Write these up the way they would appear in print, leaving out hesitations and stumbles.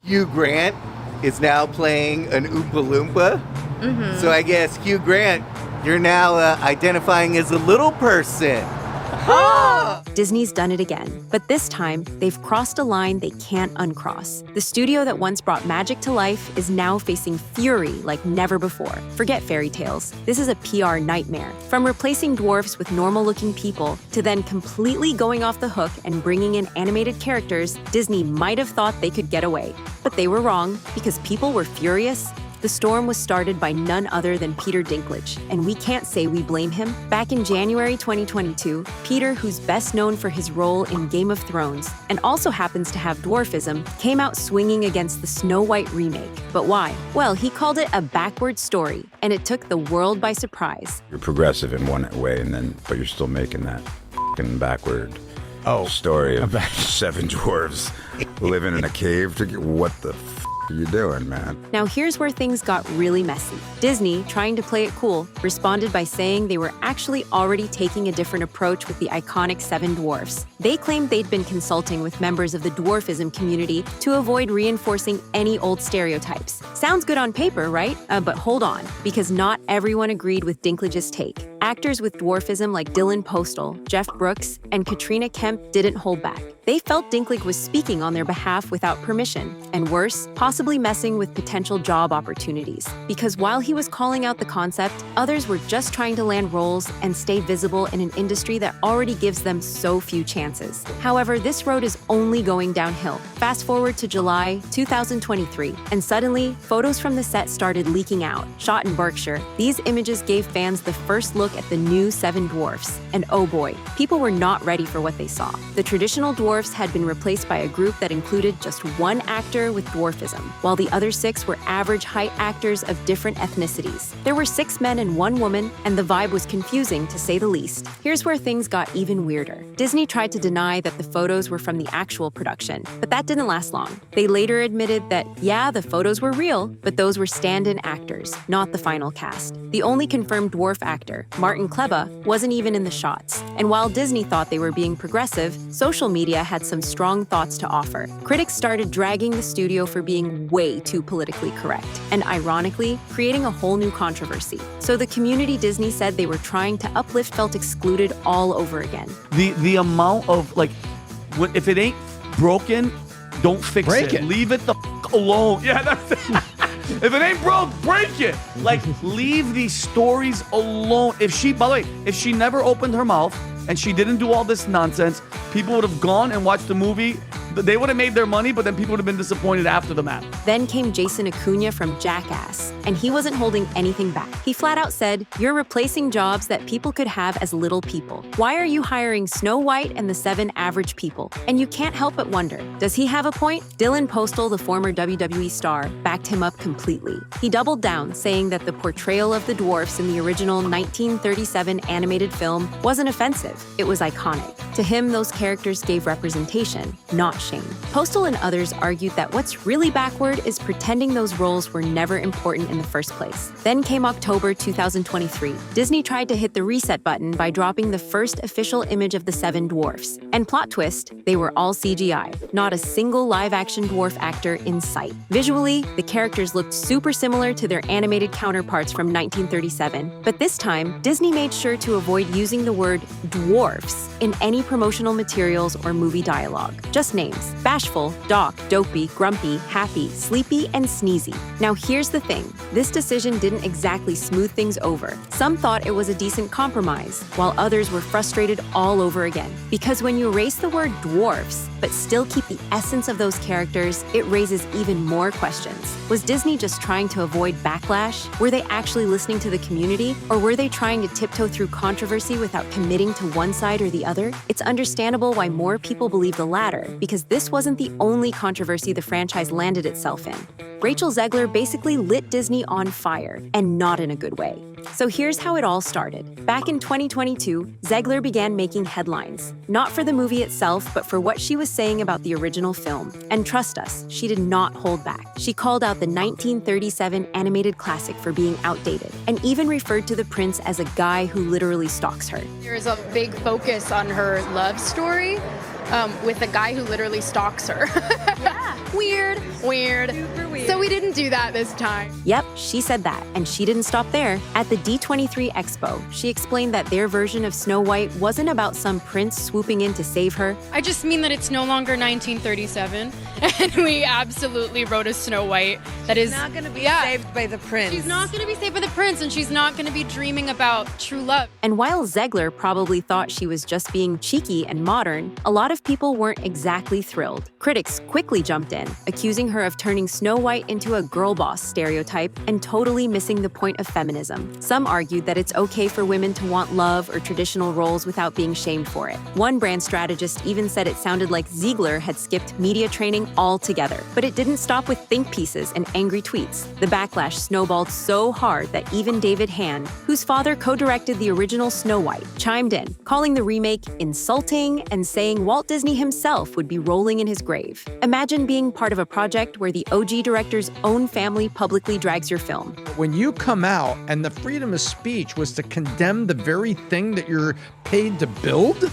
Hugh Grant is now playing an Oompa Loompa. Mm-hmm. So I guess, Hugh Grant, you're now identifying as a little person. Disney's done it again, but this time, they've crossed a line they can't uncross. The studio that once brought magic to life is now facing fury like never before. Forget fairy tales. This is a PR nightmare. From replacing dwarfs with normal-looking people to then completely going off the hook and bringing in animated characters, Disney might have thought they could get away. But they were wrong, because people were furious. The storm was started by none other than Peter Dinklage, and we can't say we blame him. Back in January 2022, Peter, who's best known for his role in Game of Thrones and also happens to have dwarfism, came out swinging against the Snow White remake. But why? Well, he called it a backward story, and it took the world by surprise. You're progressive in one way, but you're still making that f***ing backward story of 7 dwarves living in a cave. What the f*** are you doing, man? Now here's where things got really messy. Disney, trying to play it cool, responded by saying they were actually already taking a different approach with the iconic 7 dwarfs. They claimed they'd been consulting with members of the dwarfism community to avoid reinforcing any old stereotypes. Sounds good on paper, right? But hold on, because not everyone agreed with Dinklage's take. Actors with dwarfism like Dylan Postal, Jeff Brooks, and Katrina Kemp didn't hold back. They felt Dinklage was speaking on their behalf without permission, and worse, possibly messing with potential job opportunities. Because while he was calling out the concept, others were just trying to land roles and stay visible in an industry that already gives them so few chances. However, this road is only going downhill. Fast forward to July 2023, and suddenly, photos from the set started leaking out. Shot in Berkshire, these images gave fans the first look at the new 7 dwarfs. And oh boy, people were not ready for what they saw. The traditional dwarfs had been replaced by a group that included just one actor with dwarfism, while the other 6 were average height actors of different ethnicities. There were 6 men and 1 woman, and the vibe was confusing to say the least. Here's where things got even weirder. Disney tried to deny that the photos were from the actual production, but that didn't last long. They later admitted that, yeah, the photos were real, but those were stand-in actors, not the final cast. The only confirmed dwarf actor, Martin Kleba, wasn't even in the shots. And while Disney thought they were being progressive, social media had some strong thoughts to offer. Critics started dragging the studio for being way too politically correct, and ironically, creating a whole new controversy. So the community Disney said they were trying to uplift felt excluded all over again. The amount of, if it ain't broken, don't fix it. Leave it the alone. Yeah, that's it. If it ain't broke, break it. Leave these stories alone. By the way, if she never opened her mouth and she didn't do all this nonsense, people would have gone and watched the movie. They would have made their money, but then people would have been disappointed after the map. Then came Jason Acuna from Jackass, and he wasn't holding anything back. He flat out said, "You're replacing jobs that people could have as little people. Why are you hiring Snow White and the 7 average people?" And you can't help but wonder, does he have a point? Dylan Postal, the former WWE star, backed him up completely. He doubled down, saying that the portrayal of the dwarfs in the original 1937 animated film wasn't offensive. It was iconic. To him, those characters gave representation, not shame. Postal and others argued that what's really backward is pretending those roles were never important in the first place. Then came October 2023. Disney tried to hit the reset button by dropping the first official image of the 7 dwarfs. And plot twist, they were all CGI. Not a single live-action dwarf actor in sight. Visually, the characters looked super similar to their animated counterparts from 1937. But this time, Disney made sure to avoid using the word dwarfs in any promotional materials or movie dialogue. Just names. Bashful, Doc, Dopey, Grumpy, Happy, Sleepy, and Sneezy. Now here's the thing. This decision didn't exactly smooth things over. Some thought it was a decent compromise, while others were frustrated all over again. Because when you erase the word dwarfs, but still keep the essence of those characters, it raises even more questions. Was Disney just trying to avoid backlash? Were they actually listening to the community? Or were they trying to tiptoe through controversy without committing to one side or the other? It's understandable why more people believe the latter, because this wasn't the only controversy the franchise landed itself in. Rachel Zegler basically lit Disney on fire, and not in a good way. So here's how it all started. Back in 2022, Zegler began making headlines, not for the movie itself, but for what she was saying about the original film. And trust us, she did not hold back. She called out the 1937 animated classic for being outdated, and even referred to the prince as a guy who literally stalks her. There is a big focus on her love story with a guy who literally stalks her. Yeah. Weird. Super weird. So we didn't do that this time. Yep, she said that, and she didn't stop there. At the D23 Expo, she explained that their version of Snow White wasn't about some prince swooping in to save her. I just mean that it's no longer 1937, and we absolutely wrote a Snow White that is not going to be saved by the prince. She's not going to be saved by the prince, and she's not going to be dreaming about true love. And while Zegler probably thought she was just being cheeky and modern, a lot of people weren't exactly thrilled. Critics quickly jumped in, accusing her of turning Snow White into a girl boss stereotype and totally missing the point of feminism. Some argued that it's okay for women to want love or traditional roles without being shamed for it. One brand strategist even said it sounded like Zegler had skipped media training altogether. But it didn't stop with think pieces and angry tweets. The backlash snowballed so hard that even David Hand, whose father co-directed the original Snow White, chimed in, calling the remake insulting and saying Walt Disney himself would be rolling in his grave. Imagine being part of a project where the OG director's own family publicly drags your film. When you come out and the freedom of speech was to condemn the very thing that you're paid to build?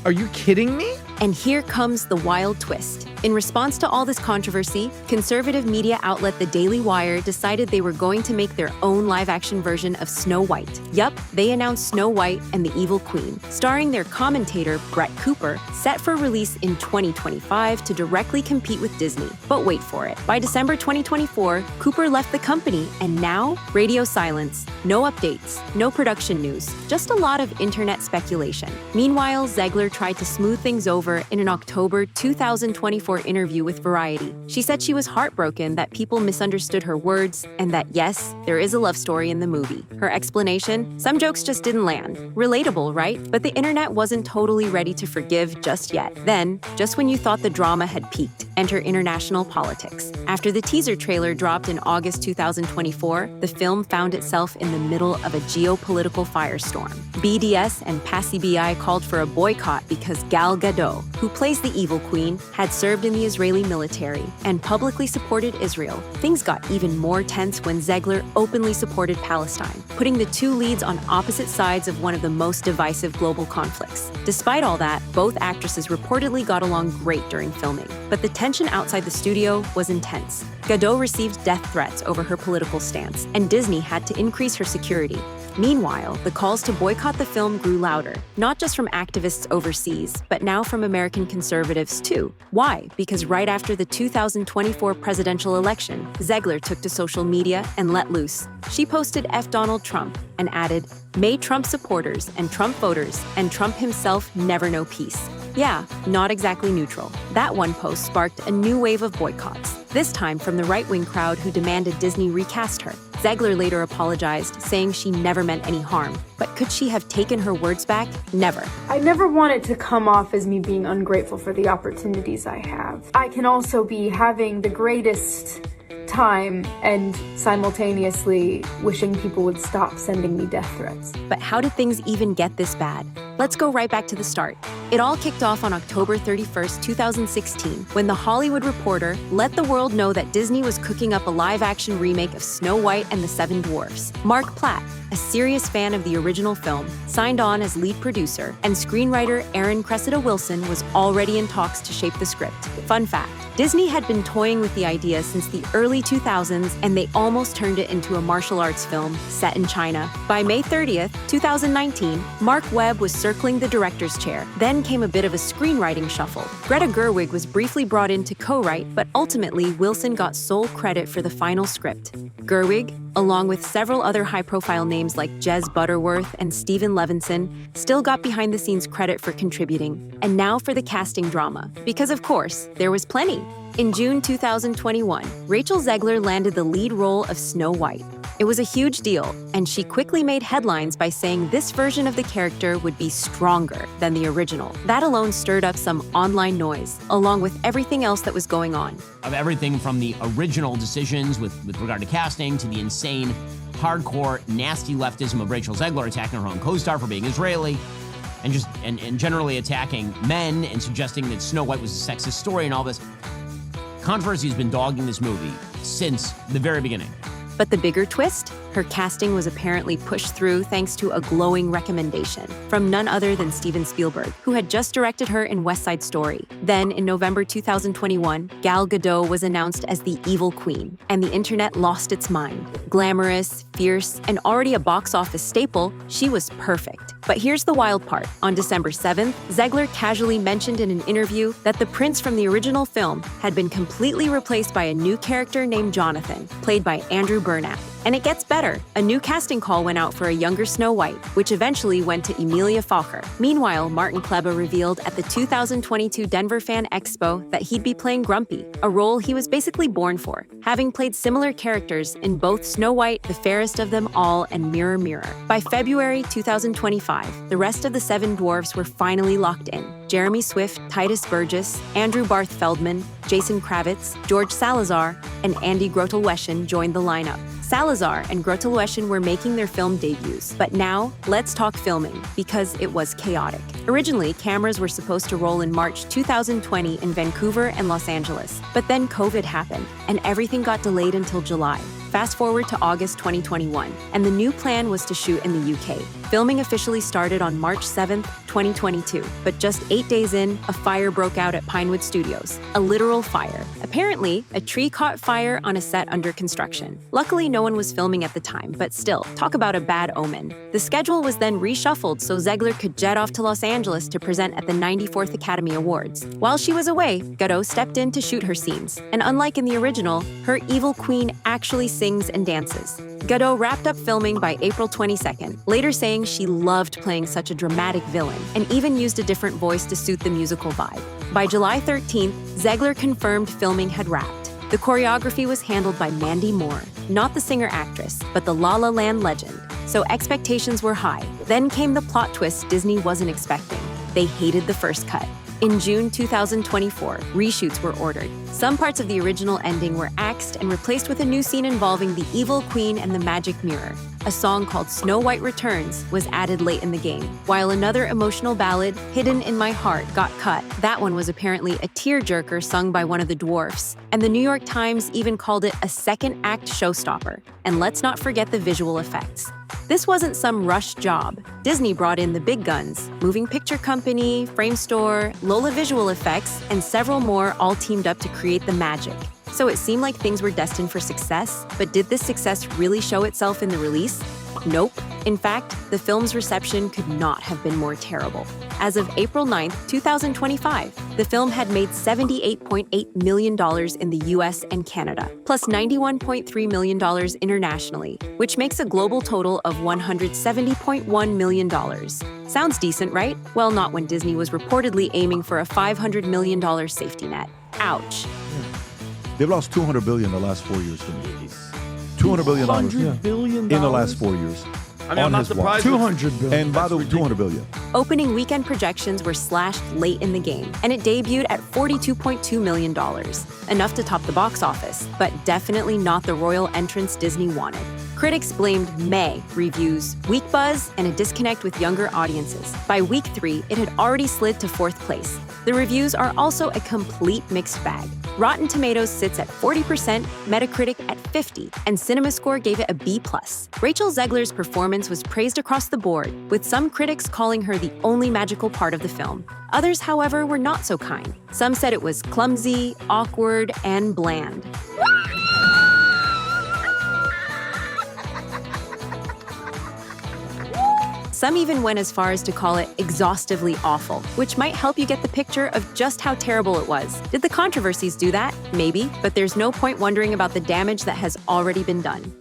Are you kidding me? And here comes the wild twist. In response to all this controversy, conservative media outlet The Daily Wire decided they were going to make their own live-action version of Snow White. Yup, they announced Snow White and the Evil Queen, starring their commentator, Brett Cooper, set for release in 2025 to directly compete with Disney. But wait for it. By December 2024, Cooper left the company, and now, radio silence. No updates, no production news, just a lot of internet speculation. Meanwhile, Zegler tried to smooth things over in an October 2024 interview with Variety. She said she was heartbroken that people misunderstood her words and that, yes, there is a love story in the movie. Her explanation? Some jokes just didn't land. Relatable, right? But the internet wasn't totally ready to forgive just yet. Then, just when you thought the drama had peaked, enter international politics. After the teaser trailer dropped in August 2024, the film found itself in the middle of a geopolitical firestorm. BDS and Passy BI called for a boycott because Gal Gadot, who plays the Evil Queen, had served in the Israeli military and publicly supported Israel. Things got even more tense when Zegler openly supported Palestine, putting the two leads on opposite sides of one of the most divisive global conflicts. Despite all that, both actresses reportedly got along great during filming, but the tension outside the studio was intense. Gadot received death threats over her political stance, and Disney had to increase her security. Meanwhile, the calls to boycott the film grew louder, not just from activists overseas, but now from American conservatives too. Why? Because right after the 2024 presidential election, Zegler took to social media and let loose. She posted F Donald Trump and added, "May Trump supporters and Trump voters and Trump himself never know peace." Yeah, not exactly neutral. That one post sparked a new wave of boycotts, this time from the right-wing crowd who demanded Disney recast her. Zegler later apologized, saying she never meant any harm. But could she have taken her words back? Never. I never want it to come off as me being ungrateful for the opportunities I have. I can also be having the greatest time and simultaneously wishing people would stop sending me death threats. But how did things even get this bad? Let's go right back to the start. It all kicked off on October 31st, 2016, when The Hollywood Reporter let the world know that Disney was cooking up a live-action remake of Snow White and the Seven Dwarfs. Mark Platt, a serious fan of the original film, signed on as lead producer, and screenwriter Aaron Cressida Wilson was already in talks to shape the script. Fun fact, Disney had been toying with the idea since the early 2000s, and they almost turned it into a martial arts film set in China. By May 30th, 2019, Mark Webb was circling the director's chair. Then came a bit of a screenwriting shuffle. Greta Gerwig was briefly brought in to co-write, but ultimately Wilson got sole credit for the final script. Gerwig, along with several other high-profile names like Jez Butterworth and Stephen Levinson, still got behind-the-scenes credit for contributing. And now for the casting drama, because of course, there was plenty. In June 2021, Rachel Zegler landed the lead role of Snow White. It was a huge deal, and she quickly made headlines by saying this version of the character would be stronger than the original. That alone stirred up some online noise, along with everything else that was going on. Of everything from the original decisions with regard to casting to the insane, hardcore, nasty leftism of Rachel Zegler attacking her own co-star for being Israeli, and just and generally attacking men and suggesting that Snow White was a sexist story and all this. Controversy has been dogging this movie since the very beginning. But the bigger twist? Her casting was apparently pushed through thanks to a glowing recommendation from none other than Steven Spielberg, who had just directed her in West Side Story. Then, in November 2021, Gal Gadot was announced as the evil queen, and the internet lost its mind. Glamorous, fierce, and already a box office staple, she was perfect. But here's the wild part. On December 7th, Zegler casually mentioned in an interview that the prince from the original film had been completely replaced by a new character named Jonathan, played by Andrew Burnap. And it gets better. A new casting call went out for a younger Snow White, which eventually went to Emilia Focher. Meanwhile, Martin Kleba revealed at the 2022 Denver Fan Expo that he'd be playing Grumpy, a role he was basically born for, having played similar characters in both Snow White, The Fairest of Them All, and Mirror, Mirror. By February 2025, the rest of the 7 dwarfs were finally locked in. Jeremy Swift, Titus Burgess, Andrew Barth Feldman, Jason Kravitz, George Salazar, and Andy Grotelweschen joined the lineup. Salazar and Grotelweschen were making their film debuts. But now, let's talk filming, because it was chaotic. Originally, cameras were supposed to roll in March 2020 in Vancouver and Los Angeles. But then COVID happened, and everything got delayed until July. Fast forward to August 2021, and the new plan was to shoot in the UK. Filming officially started on March 7th, 2022, but just 8 days in, a fire broke out at Pinewood Studios. A literal fire. Apparently, a tree caught fire on a set under construction. Luckily, no one was filming at the time, but still, talk about a bad omen. The schedule was then reshuffled so Zegler could jet off to Los Angeles to present at the 94th Academy Awards. While she was away, Gadot stepped in to shoot her scenes, and unlike in the original, her evil queen actually sings and dances. Gadot wrapped up filming by April 22nd, later saying she loved playing such a dramatic villain, and even used a different voice to suit the musical vibe. By July 13th, Zegler confirmed filming had wrapped. The choreography was handled by Mandy Moore, not the singer-actress, but the La La Land legend, so expectations were high. Then came the plot twist Disney wasn't expecting. They hated the first cut. In June 2024, reshoots were ordered. Some parts of the original ending were axed and replaced with a new scene involving the evil queen and the magic mirror. A song called Snow White Returns was added late in the game, while another emotional ballad, Hidden in My Heart, got cut. That one was apparently a tearjerker sung by one of the dwarfs, and the New York Times even called it a second-act showstopper. And let's not forget the visual effects. This wasn't some rushed job. Disney brought in the big guns, Moving Picture Company, Framestore, Lola Visual Effects, and several more all teamed up to create the magic. So it seemed like things were destined for success, but did this success really show itself in the release? Nope. In fact, the film's reception could not have been more terrible. As of April 9th, 2025, the film had made $78.8 million in the US and Canada, plus $91.3 million internationally, which makes a global total of $170.1 million. Sounds decent, right? Well, not when Disney was reportedly aiming for a $500 million safety net. Ouch. They've lost $200 billion in the last 4 years for me. $200 billion $200 billion in the last 4 years. I mean, I'm not surprised. $200 billion. And by the way, $200 billion. Opening weekend projections were slashed late in the game, and it debuted at $42.2 million, enough to top the box office, but definitely not the royal entrance Disney wanted. Critics blamed May reviews, weak buzz, and a disconnect with younger audiences. By week 3, it had already slid to 4th place. The reviews are also a complete mixed bag. Rotten Tomatoes sits at 40%, Metacritic at 50%, and CinemaScore gave it a B+. Rachel Zegler's performance was praised across the board, with some critics calling her the only magical part of the film. Others, however, were not so kind. Some said it was clumsy, awkward, and bland. Some even went as far as to call it exhaustively awful, which might help you get the picture of just how terrible it was. Did the controversies do that? Maybe, but there's no point wondering about the damage that has already been done.